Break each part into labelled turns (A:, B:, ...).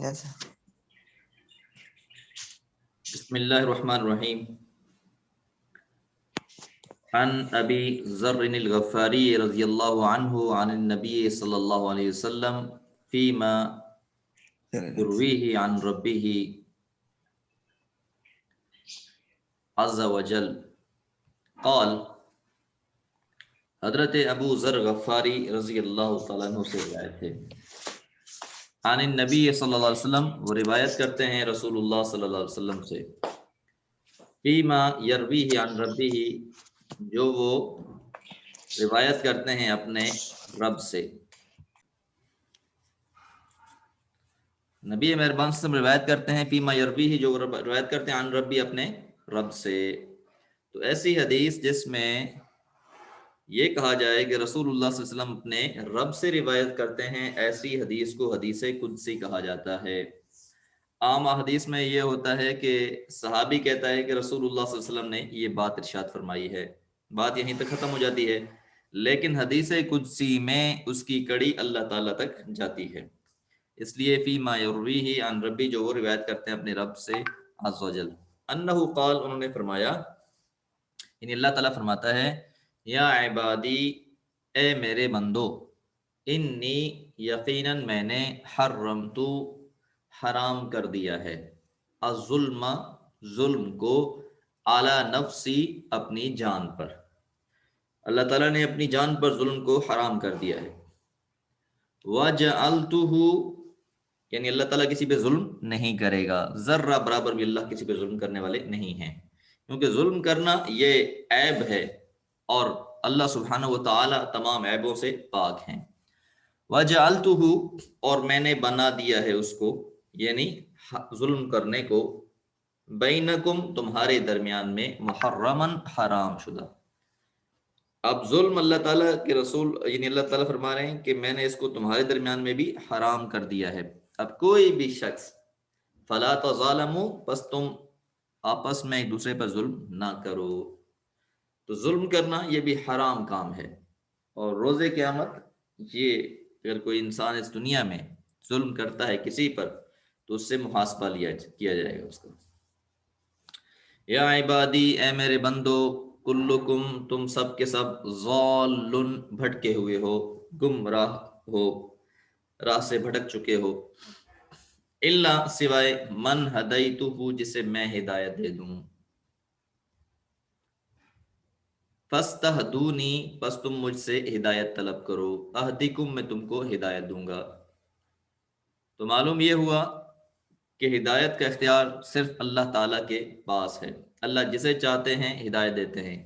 A: Yes.
B: بسم اللہ الرحمن الرحیم عن ابی ذر الغفاری رضی اللہ عنہ عن النبی صلی اللہ علیہ وسلم فیما یرویہ عن ربہ عز وجل قال، حضرت ابو ذر غفاری رضی اللہ تعالیٰ عنہ سے روایت ہے، عن النبی صلی اللہ علیہ وسلم، وہ روایت کرتے ہیں رسول اللہ صلی اللہ علیہ وسلم سے، فیما یرویہ عن ربہ، جو وہ روایت کرتے ہیں اپنے رب سے۔ نبی مہربان سے روایت کرتے ہیں فیما یرویہ، جو روایت کرتے ہیں عن ربی، اپنے رب سے۔ تو ایسی حدیث جس میں یہ کہا جائے کہ رسول اللہ صلی اللہ علیہ وسلم اپنے رب سے روایت کرتے ہیں، ایسی حدیث کو حدیث قدسی کہا جاتا ہے۔ عام حدیث میں یہ ہوتا ہے کہ صحابی کہتا ہے کہ رسول اللہ صلی اللہ علیہ وسلم نے یہ بات ارشاد فرمائی ہے، بات یہیں تک ختم ہو جاتی ہے، لیکن حدیث قدسی میں اس کی کڑی اللہ تعالیٰ تک جاتی ہے، اس لیے فیما یرویہ عن ربی، جو وہ روایت کرتے ہیں اپنے رب سے عز وجل، انہ قال، انہوں نے فرمایا، یعنی اللہ تعالیٰ فرماتا ہے، یا عبادی، اے میرے بندو، انی، یقیناً میں نے، حرمتو، حرام کر دیا ہے، الظلم، ظلم کو، اعلی نفسی، اپنی جان پر، اللہ تعالیٰ نے اپنی جان پر ظلم کو حرام کر دیا ہے، وَجَعَلْتُهُ، یعنی اللہ تعالیٰ کسی پہ ظلم نہیں کرے گا، ذرہ برابر بھی اللہ کسی پہ ظلم کرنے والے نہیں ہیں، کیونکہ ظلم کرنا یہ عیب ہے اور اللہ سبحانہ و تعالی تمام عیبوں سے پاک ہیں۔ وَجَعَلْتُهُ، اور میں نے بنا دیا ہے اس کو، یعنی ظلم کرنے کو، بینکم، تمہارے درمیان میں، محرمن، حرام شدہ۔ اب ظلم اللہ تعالیٰ کے رسول، یعنی اللہ تعالیٰ فرما رہے ہیں کہ میں نے اس کو تمہارے درمیان میں بھی حرام کر دیا ہے۔ اب کوئی بھی شخص، فلا تظالموا، پس تم آپس میں ایک دوسرے پر ظلم نہ کرو۔ تو ظلم کرنا یہ بھی حرام کام ہے، اور روز قیامت یہ اگر کوئی انسان اس دنیا میں ظلم کرتا ہے کسی پر تو اس سے محاسبہ کیا جائے گا اس کا۔ یا عبادی، اے میرے بندو، کلکم، تم سب کے سب، ضال، بھٹکے ہوئے ہو، گمراہ ہو، راہ سے بھٹک چکے ہو، الا، سوائے، من ہدیتہ، جسے میں ہدایت دے دوں، فاستہدونی، پس تم مجھ سے ہدایت طلب کرو، اہدکم، میں تم کو ہدایت دوں گا۔ تو معلوم یہ ہوا کہ ہدایت کا اختیار صرف اللہ تعالیٰ کے پاس ہے، اللہ جسے چاہتے ہیں ہدایت دیتے ہیں،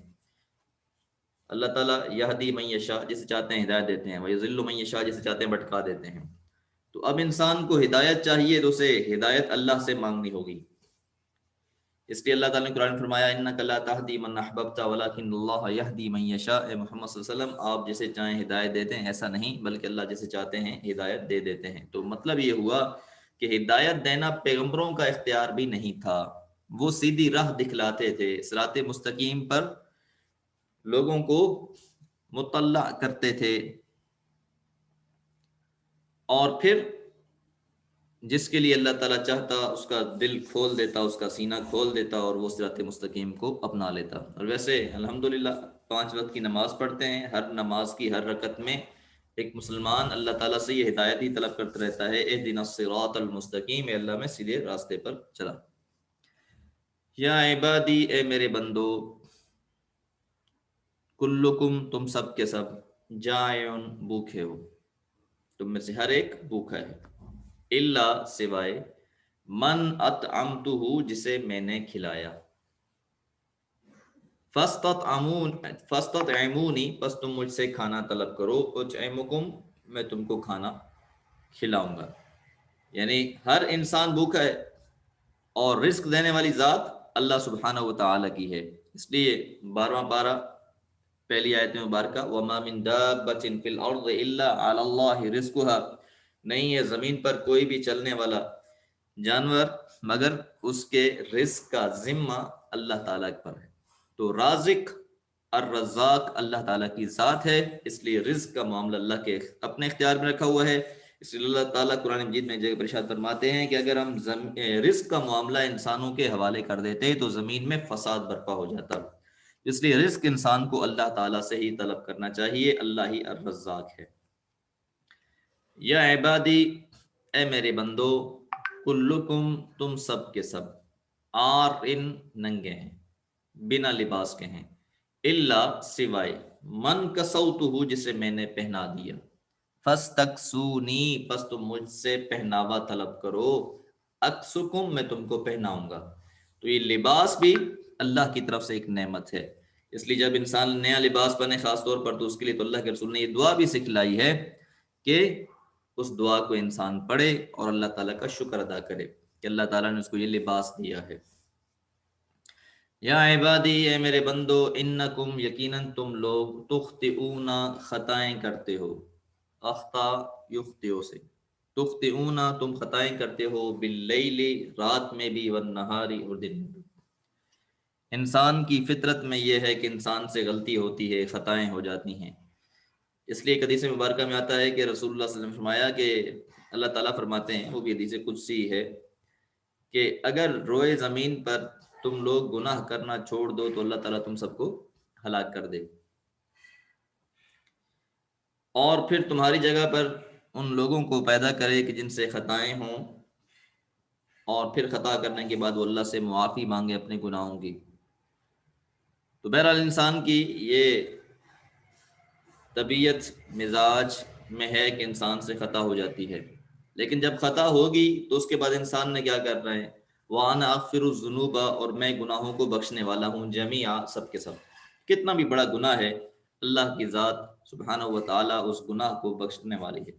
B: اللہ تعالیٰ یہدی من یشاء، جسے چاہتے ہیں ہدایت دیتے ہیں، ویضل من یشاء، جسے چاہتے ہیں بھٹکا دیتے ہیں۔ تو اب انسان کو ہدایت چاہیے تو اسے ہدایت اللہ سے مانگنی ہوگی، اس لیے اللہ تعالیٰ نے قرآن فرمایا، انک لا تہدی من احببت ولکن اللہ یہدی من یشاء، اے محمد صلی اللہ علیہ وسلم، آپ جسے چاہیں ہدایت دیتے ہیں، ایسا نہیں، بلکہ اللہ جسے چاہتے ہیں ہدایت دے دیتے ہیں۔ تو مطلب یہ ہوا کہ ہدایت دینا پیغمبروں کا اختیار بھی نہیں تھا، وہ سیدھی راہ دکھلاتے تھے، صراط مستقیم پر لوگوں کو مطلع کرتے تھے، اور پھر جس کے لیے اللہ تعالیٰ چاہتا اس کا دل کھول دیتا، اس کا سینہ کھول دیتا، اور وہ صراط مستقیم کو اپنا لیتا۔ اور ویسے الحمدللہ 5 وقت کی نماز پڑھتے ہیں، ہر نماز کی ہر رکعت میں ایک مسلمان اللہ تعالیٰ سے یہ ہدایت ہی طلب کرتا رہتا ہے، اہدنا الصراط المستقیم، اے اللہ میں سیدھے راستے پر چلا۔ یا عبادی، اے میرے بندو، کلکم، تم سب کے سب، جائعن، بھوکے ہو، تم میں سے ہر ایک بھوکا ہے، الا، سوائے، من اطعمتہ، جسے میں نے کھلایا، فاستطعمونی، پس تم مجھ سے کھانا طلب کرو، اطعمکم، میں تم کو کھانا کھلاؤں گا۔ یعنی ہر انسان بھوکا ہے، اور رزق دینے والی ذات اللہ سبحانہ و تعالی کی ہے، اس لیے 12واں پارہ پہلی آیت مبارکہ، وَمَا مِن دَابَّةٍ فِي الْأَرْضِ إِلَّا عَلَى اللَّهِ رِزْقُهَا، نہیں ہے زمین پر کوئی بھی چلنے والا جانور مگر اس کے رزق کا ذمہ اللہ تعالیٰ پر ہے۔ تو رازق الرزاق اللہ تعالیٰ کی ذات ہے، اس لیے رزق کا معاملہ اللہ کے اپنے اختیار میں رکھا ہوا ہے، اس لیے اللہ تعالیٰ قرآن مجید میں ایک جگہ پر ارشاد فرماتے ہیں کہ اگر ہم رزق کا معاملہ انسانوں کے حوالے کر دیتے تو زمین میں فساد برپا ہو جاتا۔ اس لیے رزق انسان کو اللہ تعالیٰ سے ہی طلب کرنا چاہیے، اللہ ہی الرزاق ہے۔ یا عبادی، اے میرے بندو، کلکم، تم سب کے سب، ننگے ہیں، بنا لباس کے ہیں، اللہ سوائے من کسوتہ، جسے میں نے پہنا دیا، فاستکسونی، پس تم مجھ سے پہناوا طلب کرو، اکسکم، میں تم کو پہناؤں گا۔ تو یہ لباس بھی اللہ کی طرف سے ایک نعمت ہے، اس لیے جب انسان نیا لباس پہنے خاص طور پر، تو اس کے لیے تو اللہ کے رسول نے یہ دعا بھی سکھلائی ہے کہ اس دعا کو انسان پڑھے اور اللہ تعالیٰ کا شکر ادا کرے کہ اللہ تعالیٰ نے اس کو یہ لباس دیا ہے۔ یا عبادی، اے میرے بندو، انکم، یقیناً تم لوگ، تخطئون، خطائیں کرتے ہو، اخطا یخطئو سے، تخطئون، تم خطائیں کرتے ہو، باللیل، رات میں بھی، والنہاری، اور دن میں بھی۔ انسان کی فطرت میں یہ ہے کہ انسان سے غلطی ہوتی ہے، خطائیں ہو جاتی ہیں۔ اس لیے ایک حدیث مبارکہ میں آتا ہے کہ رسول اللہ صلی اللہ علیہ وسلم نے فرمایا کہ اللہ تعالیٰ فرماتے ہیں، وہ بھی حدیث قدسی ہے، کہ اگر روئے زمین پر تم لوگ گناہ کرنا چھوڑ دو تو اللہ تعالیٰ تم سب کو ہلاک کر دے، اور پھر تمہاری جگہ پر ان لوگوں کو پیدا کرے کہ جن سے خطائیں ہوں، اور پھر خطا کرنے کے بعد وہ اللہ سے معافی مانگے اپنے گناہوں کی۔ تو بہرحال انسان کی یہ طبیعت مزاج میں ہے کہ انسان سے خطا ہو جاتی ہے، لیکن جب خطا ہوگی تو اس کے بعد انسان نے کیا کرنا ہے، وَأَنَا أَغْفِرُ الذُّنُوبَ، اور میں گناہوں کو بخشنے والا ہوں، جمیعا، سب کے سب۔ کتنا بھی بڑا گناہ ہے، اللہ کی ذات سبحانہ و تعالیٰ اس گناہ کو بخشنے والی ہے۔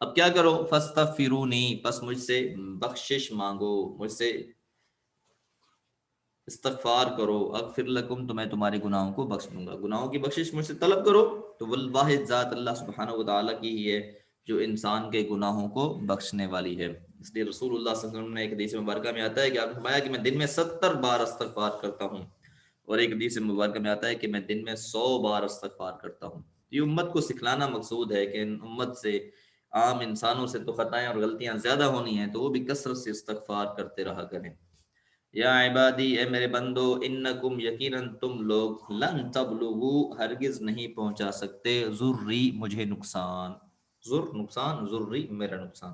B: اب کیا کرو، فَاسْتَغْفِرُونِی، پس مجھ سے بخشش مانگو، مجھ سے استغفار کرو، اغفر لکم، تو میں تمہارے گناہوں کو بخش دوں گا، گناہوں کی بخشش مجھ سے طلب کرو۔ تو والواحد ذات اللہ سبحانہ و تعالیٰ کی ہی ہے جو انسان کے گناہوں کو بخشنے والی ہے۔ اس لیے رسول اللہ صلی اللہ علیہ وسلم نے ایک حدیث مبارکہ میں آتا ہے کہ آپ نے فرمایا کہ میں دن میں 70 بار استغفار کرتا ہوں، اور ایک حدیث مبارکہ میں آتا ہے کہ میں دن میں 100 بار استغفار کرتا ہوں۔ یہ امت کو سکھلانا مقصود ہے کہ ان امت سے، عام انسانوں سے تو خطائیں اور غلطیاں زیادہ ہونی ہیں، تو وہ بھی کثرت سے استغفار کرتے رہا کریں۔ یا عبادی، اے میرے بندو، انکم، یقیناً تم لوگ، لن تبلغو، ہرگز نہیں پہنچا سکتے، ضری، مجھے نقصان، نقصان، ضری، میرا نقصان،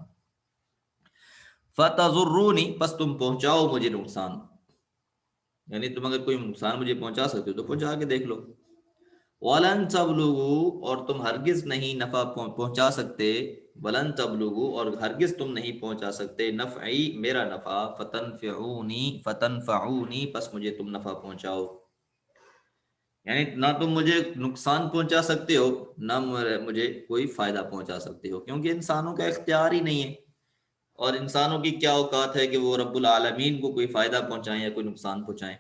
B: فتضرونی، پس تم پہنچاؤ مجھے نقصان، یعنی تم اگر کوئی نقصان مجھے پہنچا سکتے ہو تو پہنچا کے دیکھ لو۔ ولن تبلغو، اور تم ہرگز نہیں نفع پہنچا سکتے، ولن تبلغو، اور ہرگز تم نہیں پہنچا سکتے، نفعی، میرا نفع، فتنفعونی، پس مجھے تم نفع پہنچاؤ، یعنی نہ تم مجھے نقصان پہنچا سکتے ہو، نہ مجھے کوئی فائدہ پہنچا سکتے ہو، کیونکہ انسانوں کا اختیار ہی نہیں ہے، اور انسانوں کی کیا اوقات ہے کہ وہ رب العالمین کو کوئی فائدہ پہنچائیں یا کوئی نقصان پہنچائیں۔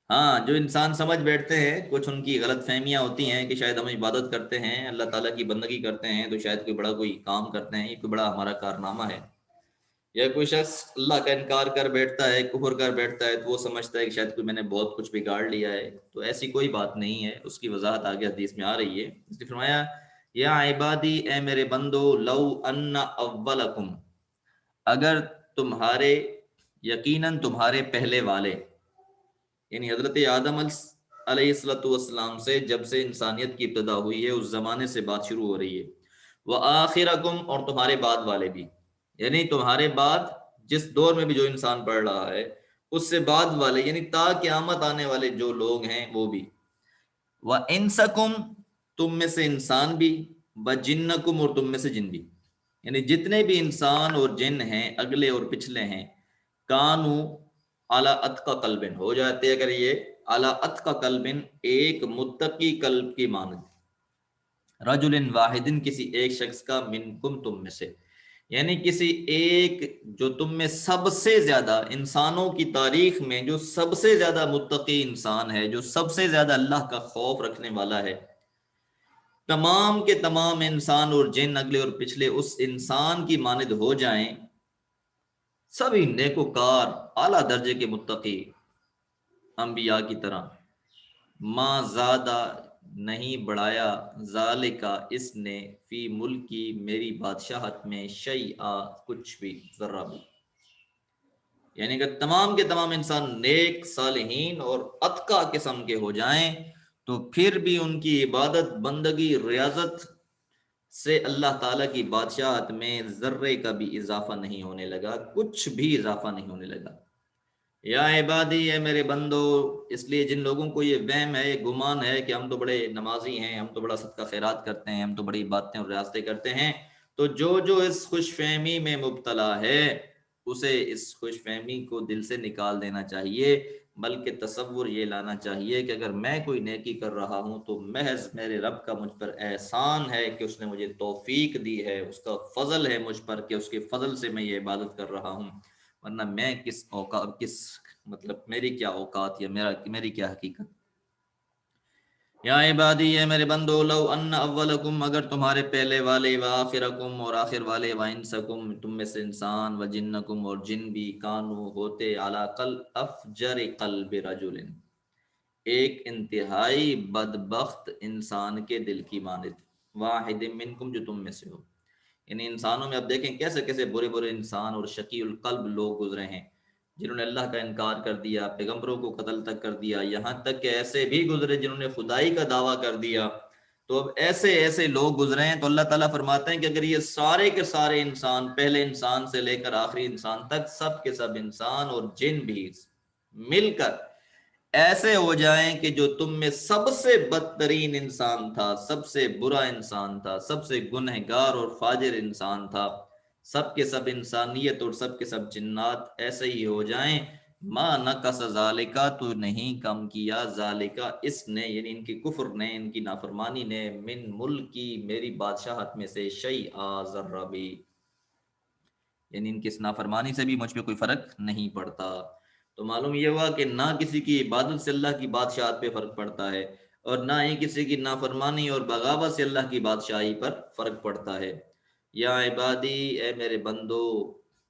B: ہاں، جو انسان سمجھ بیٹھتے ہیں، کچھ ان کی غلط فہمیاں ہوتی ہیں کہ شاید ہم عبادت کرتے ہیں، اللہ تعالیٰ کی بندگی کرتے ہیں، تو شاید کوئی کام کرتے ہیں، یہ کوئی بڑا ہمارا کارنامہ ہے، یا کوئی شخص اللہ کا انکار کر بیٹھتا ہے، کفر کر بیٹھتا ہے، تو وہ سمجھتا ہے کہ شاید میں نے بہت کچھ بگاڑ لیا ہے، تو ایسی کوئی بات نہیں ہے، اس کی وضاحت آگے حدیث میں آ رہی ہے۔ اس نے فرمایا، یا عبادی، اے میرے بندو، لو ان اولکم، اگر تمہارے، یقیناً تمہارے پہلے والے، یعنی حضرت آدم علیہ الصلوۃ والسلام سے جب سے انسانیت کی ابتدا ہوئی ہے، اس زمانے سے بات شروع ہو رہی ہے، وآخرکم، اور تمہارے بعد والے بھی، یعنی تمہارے بعد جس دور میں بھی جو انسان پڑھ رہا ہے، اس سے بعد والے، یعنی تا قیامت آنے والے جو لوگ ہیں وہ بھی، وانسکم، تم میں سے انسان بھی، وجنکم، اور تم میں سے جن بھی، یعنی جتنے بھی انسان اور جن ہیں، اگلے اور پچھلے ہیں، کانو اعلی اتقى قلب، ہو جاتے اگر یہ اعلی اتقى قلب، ایک متقی قلب کی مانند، رجل واحد، کسی ایک شخص کا، منکم، تم میں سے، یعنی کسی ایک جو تم میں سب سے زیادہ، انسانوں کی تاریخ میں جو سب سے زیادہ متقی انسان ہے، جو سب سے زیادہ اللہ کا خوف رکھنے والا ہے، تمام کے تمام انسان اور جن، اگلے اور پچھلے، اس انسان کی مانند ہو جائیں، سبھی نیکوکار، اعلیٰ درجے کے متقی، انبیاء کی طرح، ما زادہ، نہیں بڑھایا ذالکا اس نے فی ملکی میری بادشاہت میں شیئا کچھ بھی، ذرہ بھی، یعنی کہ تمام کے تمام انسان نیک صالحین اور اتقا قسم کے ہو جائیں تو پھر بھی ان کی عبادت بندگی ریاضت سے اللہ تعالیٰ کی بادشاہت میں ذرے کا بھی اضافہ نہیں ہونے لگا، کچھ بھی اضافہ نہیں ہونے لگا۔ یا عبادی، اے میرے بندو، اس لیے جن لوگوں کو یہ وہم ہے، یہ گمان ہے کہ ہم تو بڑے نمازی ہیں، ہم تو بڑا صدقہ خیرات کرتے ہیں، ہم تو بڑی باتیں اور ریاستیں کرتے ہیں، تو جو اس خوش فہمی میں مبتلا ہے اسے اس خوش فہمی کو دل سے نکال دینا چاہیے، بلکہ تصور یہ لانا چاہیے کہ اگر میں کوئی نیکی کر رہا ہوں تو محض میرے رب کا مجھ پر احسان ہے کہ اس نے مجھے توفیق دی ہے، اس کا فضل ہے مجھ پر کہ اس کے فضل سے میں یہ عبادت کر رہا ہوں، ورنہ میں کس اوقات، کس مطلب میری کیا اوقات یا میری کیا حقیقت۔ یا عبادی، اے میرے بندو، لو ان اولکم، اگر تمہارے پہلے والے، و آخرکم اور آخر والے، و انسکم تم میں سے انسان، و جنکم اور جن بھی، کانو ہوتے، علی افجر قلب رجل، ایک انتہائی بدبخت انسان کے دل کی مانند، واحد منکم جو تم میں سے ہو، یعنی انسانوں میں اب دیکھیں کیسے کیسے برے برے انسان اور شقی القلب لوگ گزرے ہیں، جنہوں نے اللہ کا انکار کر دیا، پیغمبروں کو قتل تک کر دیا، یہاں تک کہ ایسے بھی گزرے جنہوں نے خدائی کا دعویٰ کر دیا۔ تو اب ایسے ایسے لوگ گزرے ہیں، تو اللہ تعالیٰ فرماتے ہیں کہ اگر یہ سارے کے سارے انسان، پہلے انسان سے لے کر آخری انسان تک، سب کے سب انسان اور جن بھی مل کر ایسے ہو جائیں کہ جو تم میں سب سے بدترین انسان تھا، سب سے برا انسان تھا، سب سے گنہگار اور فاجر انسان تھا، سب کے سب انسانیت اور سب کے سب جنات ایسے ہی ہو جائیں، ما نقص ذالکا، تو نہیں کم کیا، ذالکا اس نے، یعنی ان کی کفر نے، ان کی نافرمانی نے، من ملکی میری بادشاہت میں سے، شیئا ذرہ بھی، یعنی ان کی اس نافرمانی سے بھی مجھ پہ کوئی فرق نہیں پڑتا۔ تو معلوم یہ ہوا کہ نہ کسی کی عبادت سے اللہ کی بادشاہت پہ فرق پڑتا ہے، اور نہ ہی کسی کی نافرمانی اور بغاوت سے اللہ کی بادشاہی پر فرق پڑتا ہے۔ یا عبادی، اے میرے بندو،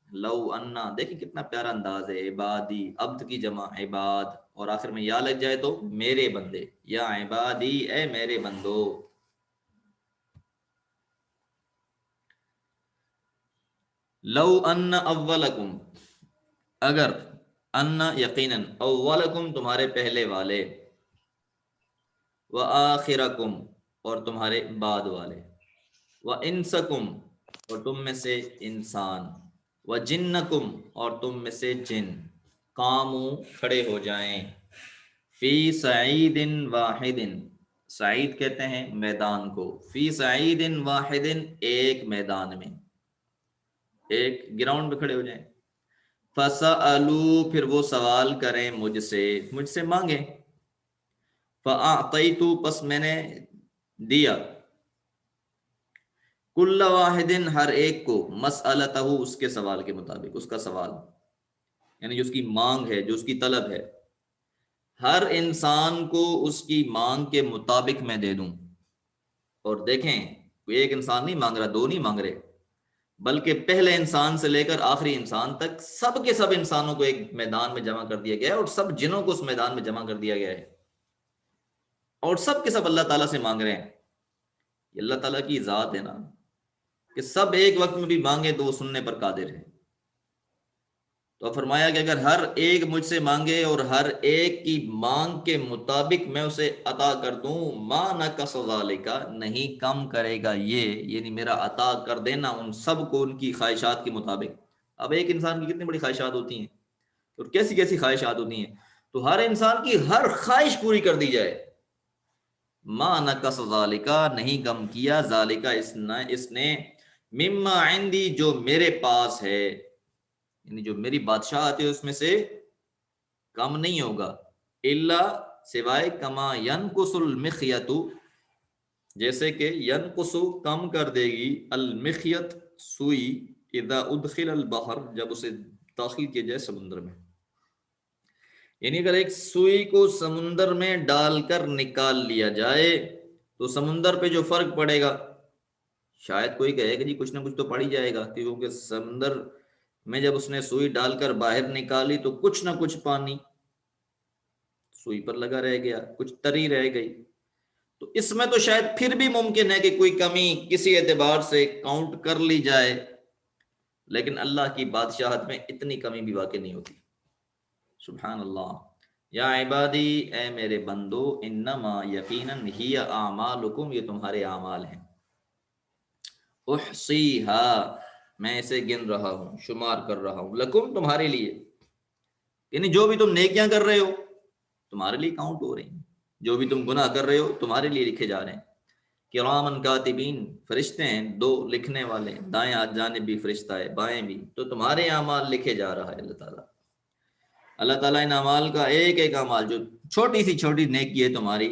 B: لو انا، دیکھیں کتنا پیارا انداز ہے، عبادی عبد کی جمع عباد، اور آخر میں یا لگ جائے تو میرے بندے، یا عبادی اے میرے بندو، لو ان اولکم، اگر، ان یقیناً، اولکم تمہارے پہلے والے، وآخرکم اور تمہارے بعد والے، وانسکم اور تم میں سے انسان، وجنکم اور تم میں سے جن، قاموا کھڑے ہو جائیں، فی سعید واحد، سعید کہتے ہیں میدان کو، فی سعید واحد ایک میدان میں، ایک گراؤنڈ پہ کھڑے ہو جائیں، فسألوا پھر وہ سوال کریں مجھ سے مانگیں، فأعطیت پس میں نے دیا، کل واحد ہر ایک کو، مسألتہ اس کے سوال کے مطابق، اس کا سوال یعنی جو اس کی مانگ ہے، جو اس کی طلب ہے، ہر انسان کو اس کی مانگ کے مطابق میں دے دوں۔ اور دیکھیں کوئی ایک انسان نہیں مانگ رہا، دو نہیں مانگ رہے، بلکہ پہلے انسان سے لے کر آخری انسان تک سب کے سب انسانوں کو ایک میدان میں جمع کر دیا گیا ہے، اور سب جنوں کو اس میدان میں جمع کر دیا گیا ہے، اور سب کے سب اللہ تعالیٰ سے مانگ رہے ہیں۔ یہ اللہ تعالیٰ کی ذات ہے نا کہ سب ایک وقت میں بھی مانگے تو وہ سننے پر قادر ہے۔ تو فرمایا کہ اگر ہر ایک مجھ سے مانگے اور ہر ایک کی مانگ کے مطابق میں اسے عطا کر دوں، ما نقص ذالک، نہیں کم کرے گا یہ، یعنی میرا عطا کر دینا ان سب کو ان کی خواہشات کے مطابق۔ اب ایک انسان کی کتنی بڑی خواہشات ہوتی ہیں اور کیسی کیسی خواہشات ہوتی ہیں، تو ہر انسان کی ہر خواہش پوری کر دی جائے، ما نقص ذالک نہیں کم کیا، ذالک اس نے، مما عندی جو میرے پاس ہے، یعنی جو میری بادشاہت ہے اس میں سے کم نہیں ہوگا، الا سوائے، کما ینقص المخیت، جیسے کہ ینقص کم کر دے گی، المخیت سوئی، اذا ادخل البحر جب اسے داخل کیا جائے سمندر میں، یعنی اگر ایک سوئی کو سمندر میں ڈال کر نکال لیا جائے تو سمندر پہ جو فرق پڑے گا، شاید کوئی کہے کہ جی کچھ نہ کچھ تو پڑ ہی جائے گا، کیونکہ سمندر میں جب اس نے سوئی ڈال کر باہر نکالی تو کچھ نہ کچھ پانی سوئی پر لگا رہ گیا، کچھ تری رہ گئی، تو اس میں تو شاید پھر بھی ممکن ہے کہ کوئی کمی کسی اعتبار سے کاؤنٹ کر لی جائے، لیکن اللہ کی بادشاہت میں اتنی کمی بھی واقع نہیں ہوتی۔ سبحان اللہ۔ یا عبادی، اے میرے بندو، انما یقیناً ہی اعمالکم، یہ تمہارے اعمال ہیں، احصیہا، میں اسے گن رہا ہوں، شمار کر رہا ہوں، لکم، تمہارے لیے، یعنی جو بھی تم نیکیاں کر رہے ہو تمہارے لیے کاؤنٹ ہو رہی ہیں، جو بھی تم گناہ کر رہے ہو تمہارے لیے لکھے جا رہے ہیں۔ کرامن کاتبین، فرشتے ہیں دو لکھنے والے، دائیں ہاتھ جانب بھی فرشتہ ہے، بائیں بھی، تو تمہارے اعمال لکھے جا رہا ہے اللہ تعالیٰ۔ اللہ تعالیٰ ان اعمال کا ایک ایک اعمال، جو چھوٹی سی چھوٹی نیکی ہے تمہاری،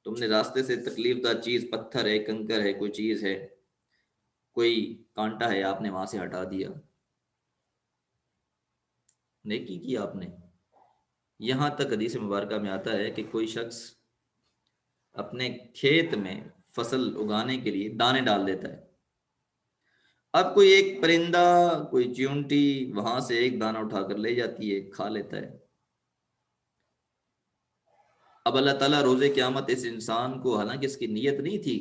B: تم نے راستے سے تکلیف دہ چیز، پتھر ہے، کنکر ہے، کوئی چیز ہے، کوئی کانٹا ہے، آپ نے وہاں سے ہٹا دیا، نیکی کی آپ نے۔ یہاں تک حدیث مبارکہ میں آتا ہے کہ کوئی شخص اپنے کھیت میں فصل اگانے کے لیے دانے ڈال دیتا ہے، اب کوئی ایک پرندہ، کوئی چیونٹی وہاں سے ایک دانہ اٹھا کر لے جاتی ہے، کھا لیتا ہے۔ اب اللہ تعالیٰ روز قیامت اس انسان کو، حالانکہ اس کی نیت نہیں تھی،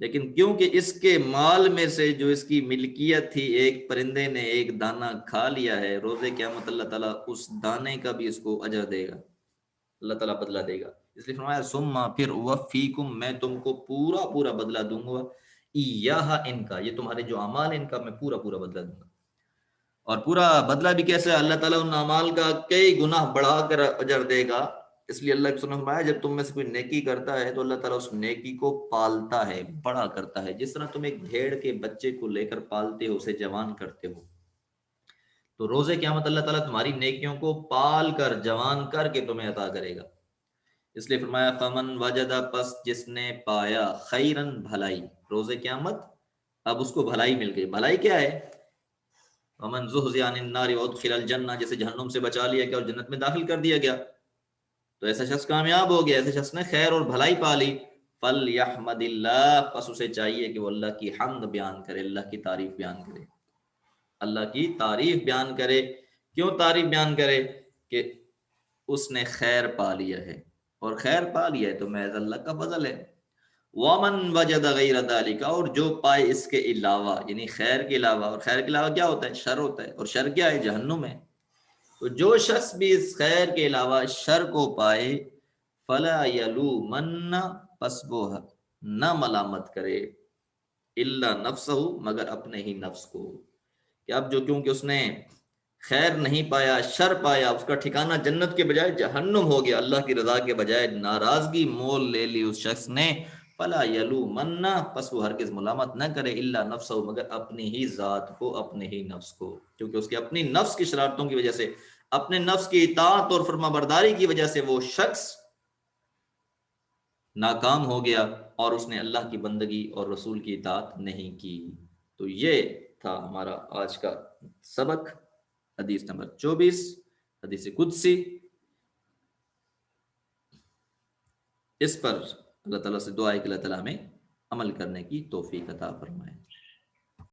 B: لیکن کیونکہ اس کے مال میں سے جو اس کی ملکیت تھی، ایک پرندے نے ایک دانہ کھا لیا ہے، روز قیامت اللہ تعالیٰ اس دانے کا بھی اس کو اجر دے گا، اللہ تعالیٰ بدلہ دے گا۔ اس لیے فرمایا ثم، پھر وفیکم، میں تم کو پورا پورا بدلہ دوں گا، ایہا، ان کا، یہ تمہارے جو اعمال ان کا میں پورا پورا بدلہ دوں گا۔ اور پورا بدلہ بھی کیسے؟ اللہ تعالیٰ ان اعمال کا کئی گناہ بڑھا کر اجر دے گا۔ اس لیے اللہ کے سنت فرمایا جب تم میں سے کوئی نیکی کرتا ہے تو اللہ تعالیٰ اس نیکی کو پالتا ہے، بڑا کرتا ہے، جس طرح تم ایک بھیڑ کے بچے کو لے کر پالتے ہو، اسے جوان کرتے ہو، تو روز قیامت اللہ تعالیٰ تمہاری نیکیوں کو پال کر، جوان کر کے تمہیں عطا کرے گا۔ اس لیے فرمایا فمن وجدہ، پس جس نے پایا، خیرن، بھلائی، روز قیامت اب اس کو بھلائی مل گئی۔ بھلائی کیا ہے؟ ومن زحزح عن النار وادخل الجنہ، جسے جہنم سے بچا لیا گیا اور جنت میں داخل کر دیا گیا، تو ایسا شخص کامیاب ہو گیا، ایسے شخص نے خیر اور بھلائی پا لی۔ فلیحمد اللہ، پس اسے چاہیے کہ وہ اللہ کی حمد بیان کرے، اللہ کی تعریف بیان کرے، اللہ کی تعریف بیان کرے۔ کیوں تعریف بیان کرے؟ کہ اس نے خیر پا لیا ہے، اور خیر پا لیا ہے تو محض اللہ کا فضل ہے۔ وَمَن وَجَدَ غَيْرَ ذَلِكَ، اور جو پائے اس کے علاوہ، یعنی خیر کے علاوہ، اور خیر کے علاوہ کیا ہوتا ہے؟ شر ہوتا ہے، اور شر کیا ہے؟ جہنم ہے۔ تو جو شخص بھی اس خیر کے علاوہ شر کو پائے، فَلَا يَلُومَنَّ، پس وہ نہ ملامت کرے، إِلَّا نَفْسَهُ، مگر اپنے ہی نفس کو، کہ اب جو کیونکہ اس نے خیر نہیں پایا، شر پایا، اس کا ٹھکانہ جنت کے بجائے جہنم ہو گیا، اللہ کی رضا کے بجائے ناراضگی مول لے لی اس شخص نے، فلا یلومن، پس وہ ہرگز ملامت نہ کرے، الا نفسہ، مگر اپنی ہی ذات کو، اپنے ہی نفس کو، کیونکہ اس کے اپنی نفس کی شرارتوں کی وجہ سے، اپنے نفس کی اطاعت اور فرما برداری کی وجہ سے وہ شخص ناکام ہو گیا، اور اس نے اللہ کی بندگی اور رسول کی اطاعت نہیں کی۔ تو یہ تھا ہمارا آج کا سبق، حدیث نمبر 24، حدیث قدسی۔ اس پر اللہ تعالیٰ سے دعا ہے کہ اللہ تعالیٰ ہمیں عمل کرنے کی توفیق عطا فرمائے۔